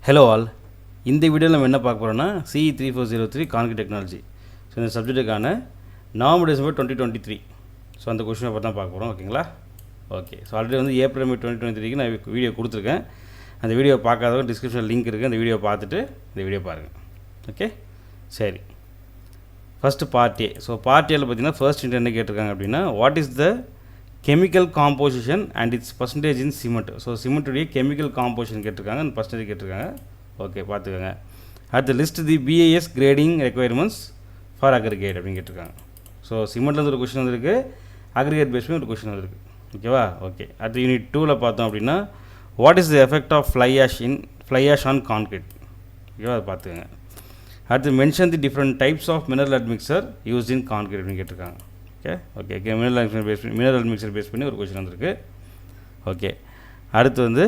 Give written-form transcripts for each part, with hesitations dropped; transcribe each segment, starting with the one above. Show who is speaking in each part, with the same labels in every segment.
Speaker 1: Hello all. இந்த வீடியோவில் நம்ம என்ன பார்க்க போகிறோம்னா CE3403 கான்கிரீட் டெக்னாலஜி. ஸோ இந்த சப்ஜெக்ட்டுக்கான நவம்பர் டிசம்பர் 2023. ஸோ அந்த கொஸ்டினை பற்றி தான் பார்க்க போகிறோம். ஓகேங்களா? ஓகே. ஸோ ஆல்ரெடி வந்து ஏப்ரல் மே 2023க்கு நான் வீடியோ கொடுத்துருக்கேன். அந்த வீடியோ பார்க்காதவங்க டிஸ்கிரிப்ஷன் லிங்க் இருக்குது, அந்த வீடியோ பார்த்துட்டு இந்த வீடியோ பாருங்கள். ஓகே, சரி. First part A. So part ஏல பார்த்தீங்கன்னா ஃபர்ஸ்ட் என்ன கேட்டிருக்காங்க அப்படின்னா, what is the chemical composition and its percentage in cement. So சிமெண்ட்டுடைய கெமிக்கல் காம்போசிஷன் கேட்டிருக்காங்க, அந்த பர்சன்டேஜ் கேட்டிருக்காங்க. ஓகே, பார்த்துக்கோங்க. அடுத்து list the BIS grading requirements for aggregate அப்படின்னு கேட்டிருக்காங்க. ஸோ சிமெண்ட்லேருந்து ஒரு கொஸ்டின் வந்துருக்கு, அக்ரிகேட் பேஸ் பண்ணி ஒரு கொஸ்டின் வந்துருக்கு. ஓகேவா? ஓகே. அடுத்து யூனிட் 2ல் பார்த்தோம் அப்படின்னா, what is the effect of fly ash on concrete. ஓகேவா? அதை பார்த்துக்கோங்க. அடுத்து mention the different types of mineral admixture use in concrete அப்படின்னு கேட்டிருக்காங்க. ஓகே மினரல் அட்மிக்சர் பேஸ் பண்ணி ஒரு கொஸ்டின் வந்திருக்கு. ஓகே. அடுத்து வந்து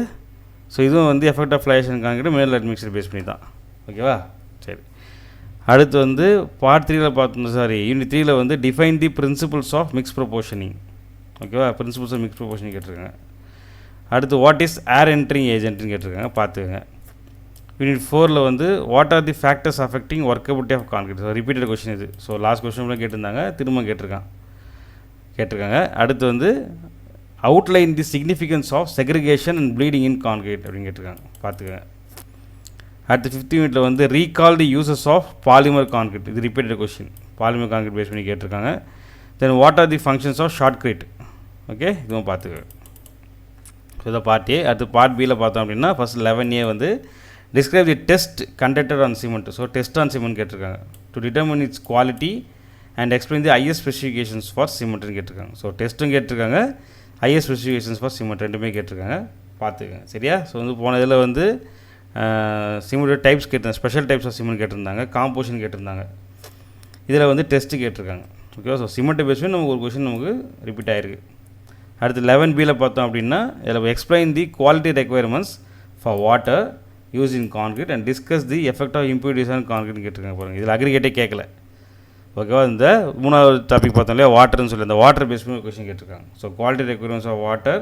Speaker 1: ஸோ இதுவும் வந்து effect of fly ash on concrete mineral admixture base பண்ணி தான். ஓகேவா? சரி. அடுத்து வந்து பார்ட் 3ல் பார்த்தோம், யூனிட் 3ல் வந்து define the principles of mix proportioning. ஓகேவா? பிரின்சிபல்ஸ் ஆஃப் மிக்ஸ் ப்ரொபோர்ஷனிங் கேட்டிருக்காங்க. அடுத்து வாட் இஸ் ஏர் என்ட்ரிங் ஏஜென்ட்னு கேட்டிருக்காங்க, பார்த்துக்கோங்க. யூனிட் 4ல் வந்து what are the factors affecting workability of concrete. So repeated question இது. ஸோ லாஸ்ட் கொஸ்டின் கேட்டிருந்தாங்க, திரும்ப கேட்டிருக்காங்க. அடுத்து வந்து outline the significance of segregation and bleeding in concrete அப்படின்னு கேட்டிருக்காங்க, பார்த்துக்கோங்க. அடுத்து 5th யூனிட்டில் வந்து recall the uses of polymer concrete. இது repeated question, polymer concrete base பண்ணி கேட்டிருக்காங்க. Then what are the functions of shotcrete. Okay, இதுவும் பார்த்துக்கோங்க. ஸோ இதை பார்ட் ஏ. அடுத்து பார்ட் பியில் பார்த்தோம் அப்படின்னா ஃபஸ்ட் 11A வந்து describe the test conducted on cement. So test on cement கேட்டிருக்காங்க. To determine its quality and explain the IS specifications for சிமெண்ட்னு கேட்டிருக்காங்க. ஸோ டெஸ்ட்டும் கேட்டிருக்காங்க, ஐஎஸ் ஸ்பெசிஃபிகேஷன்ஸ் ஃபார் சிமெண்ட் ரெண்டுமே கேட்டிருக்காங்க, பார்த்துக்கங்க. சரியா? ஸோ வந்து போன இதில் வந்து சிமெண்ட் டைப்ஸ் கேட்டிருந்தாங்க, ஸ்பெஷல் டைப்ஸ் ஆஃப் சிமெண்ட் கேட்டிருந்தாங்க, காம்போசிஷன் கேட்டிருந்தாங்க. இதில் வந்து டெஸ்ட்டு கேட்டிருக்காங்க. ஓகேவா? ஸோ சிமெண்ட்டை பேஸ் பண்ணி நமக்கு ஒரு கொஸ்டின் நமக்கு ரிப்பீட் ஆகிருக்கு. அடுத்து 11Bயில் பார்த்தோம் அப்படின்னா இதில் explain the quality requirements for water use in concrete and discuss the effect of impurities on concrete கேட்டிருக்காங்க. பாருங்கள், இதில் அக்ரிகேட்டே கேட்கல. ஓகேவா? இந்த 3வது டாபிக் பார்த்தோம் இல்லையா, வாட்டர்னு சொல்லி அந்த வாட்டர் பேஸ் பண்ணி ஒரு கொஸ்டின் கேட்டிருக்காங்க. So quality requirements of water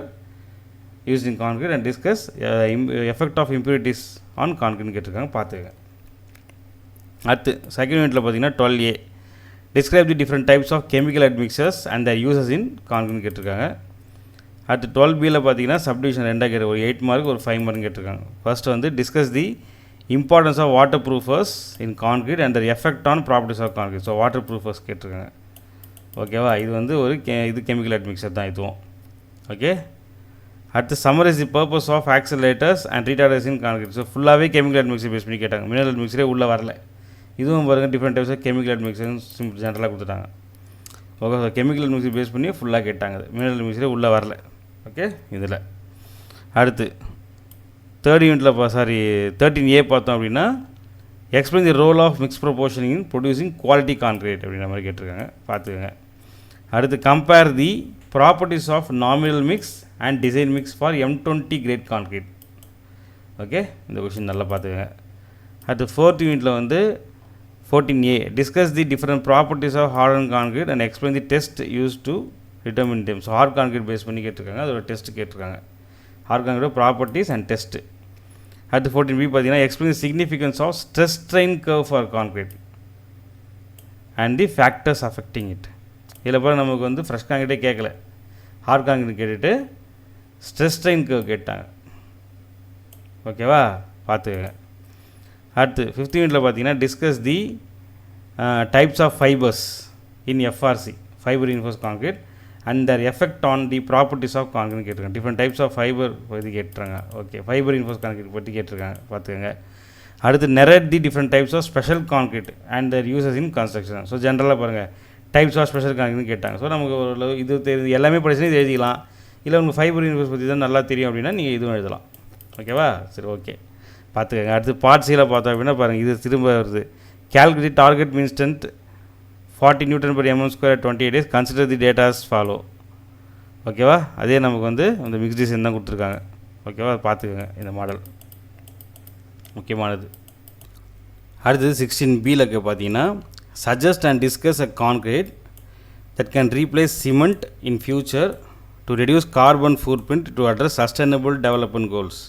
Speaker 1: use in concrete and discuss effect of impurities on கான்கிரீட்னு கேட்டிருக்காங்க, பார்த்துக்கங்க. அடுத்து செகண்ட் யூனிட்டில் பார்த்தீங்கன்னா 12A describe the different types of chemical admixtures and their uses in கான்கிரீட்னு கேட்டிருக்காங்க. அடுத்து 12Bயில் பார்த்தீங்கன்னா சப்டிவிஷன் 2 கேட்டு, ஒரு 8 மார்க் ஒரு 5 மார்க் கேட்டிருக்காங்க. ஃபர்ஸ்ட் வந்து discuss the importance of water proofers in concrete and their effect on properties of concrete. So water proofers கேட்டிருக்காங்க. ஓகேவா? இது வந்து ஒரு இது கெமிக்கல் அட்மிக்சர் தான் இதுவும். ஓகே. அடுத்து summarize the purpose of accelerators and retarders in concrete. So ஃபுல்லாகவே கெமிக்கல் அட்மிக்சர் பேஸ் பண்ணி கேட்டாங்க. மினரல் அட்மிக்சரே உள்ளே வரல. இதுவும் பாருங்கள், different types of chemical admixture ஜென்ரலாக கொடுத்துட்டாங்க. Okay. So chemical admixture base பண்ணி ஃபுல்லாக கேட்டாங்க, மினரல் அட்மிக்சரே உள்ளே வரல. ஓகே. இதில் அடுத்து 13A பார்த்தோம் அப்படின்னா explain the role of mix proportioning in producing quality concrete அப்படின்ற மாதிரி கேட்டிருக்காங்க, பார்த்துக்கோங்க. அடுத்து compare the properties of nominal mix and design mix for M20 grade concrete. Okay, இந்த கொஷின் நல்லா பார்த்துக்கோங்க. அடுத்து 4th யூனிட்டில் வந்து 14A discuss the different properties of hard and concrete and explain the test use to determine them. So hard concrete base பண்ணி கேட்டிருக்காங்க, அதோட test கேட்டிருக்காங்க, hard concrete properties and test. அடுத்து 14B பார்த்தீங்கன்னா explain significance of stress strain curve for concrete and the factors affecting it. இதில் பாரு நமக்கு வந்து ஃப்ரெஷ் கான்கிரீட்டே கேட்கல, ஹார்ட் கான்கிரீட் கேட்டுட்டு ஸ்ட்ரெஸ் ஸ்ட்ரெயின் கர்வ் கேட்டாங்க. ஓகேவா? பார்த்துக்கங்க. அடுத்து 5th யூனிட்டில் பார்த்தீங்கன்னா discuss the types of fibers in FRC fiber reinforced concrete and their effect on the properties of concrete கேட்டிருக்காங்க. டிஃப்ரெண்ட் டைப்ஸ் ஆஃப் ஃபைபர் பற்றி கேட்டிருக்காங்க. ஓகே, ஃபைபர் ரீஇன்ஃபோர்ஸ்ட் கான்கிரீட் பற்றி கேட்டிருக்காங்க, பார்த்துக்கோங்க. அடுத்து narrate the different types of special concrete and their uses in construction. So ஜென்ரலாக பாருங்கள், types of special concrete கேட்டாங்க. ஸோ நமக்கு ஒரு இது தெரிஞ்சு எல்லாமே படிச்சுன்னா இது எழுதிக்கலாம். இல்லை உங்களுக்கு ஃபைபர் ரீஇன்ஃபோர்ஸ் பற்றி தான் நல்லா தெரியும் அப்படின்னா நீங்கள் இதுவும் எழுதலாம். ஓகேவா? சரி, ஓகே, பார்த்துக்கோங்க. அடுத்து பார்ட் Cயில் பார்த்தோம் அப்படின்னா பாருங்கள், இது திரும்ப வருது. Calculate target mean strength 40 Nm/mm² at 28 days. Consider the datas follow. ஓகேவா? அதே நமக்கு வந்து அந்த மிக்ஸ் டிசைன் தான் கொடுத்துருக்காங்க. ஓகேவா? பார்த்துக்கோங்க, இந்த மாடல் முக்கியமானது. அடுத்தது 16Bயில் பார்த்தீங்கன்னா suggest and discuss a concrete that can replace cement in future to reduce carbon food print to address sustainable development goals.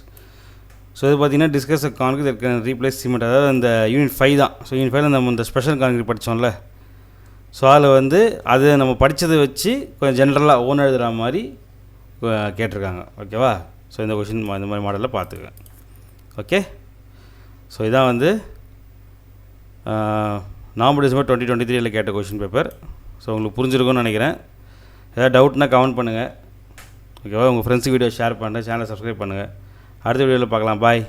Speaker 1: So இது பார்த்தீங்கன்னா டிஸ்கஸ் கான்கிரீட் ரீப்ளேஸ் சிமெண்ட், அதாவது அந்த யூனிட் 5 தான். ஸோ யூனிட் 5 நம்ம இந்த ஸ்பெஷல் கான்கிரீட் படித்தோம்ல, ஸோ அதில் வந்து அது நம்ம படித்ததை வச்சு கொஞ்சம் ஜென்ரலாக ஓன் எழுதுகிற மாதிரி கேட்டிருக்காங்க. ஓகேவா? ஸோ இந்த கொஷின் இந்த மாதிரி மாடலில் பார்த்துக்கேன். ஓகே, ஸோ இதான் வந்து நவம்பர் டிசம்பர் 2023 கேட்ட கொஷின் பேப்பர். ஸோ உங்களுக்கு புரிஞ்சிருக்கும்னு நினைக்கிறேன். ஏதாவது டவுட்னா கமெண்ட் பண்ணுங்கள். ஓகேவா? உங்கள் ஃப்ரெண்ட்ஸுக்கு வீடியோ ஷேர் பண்ணுங்கள், சேனலை சப்ஸ்கிரைப் பண்ணுங்கள். அடுத்த வீடியோவில் பார்க்கலாம். பாய்.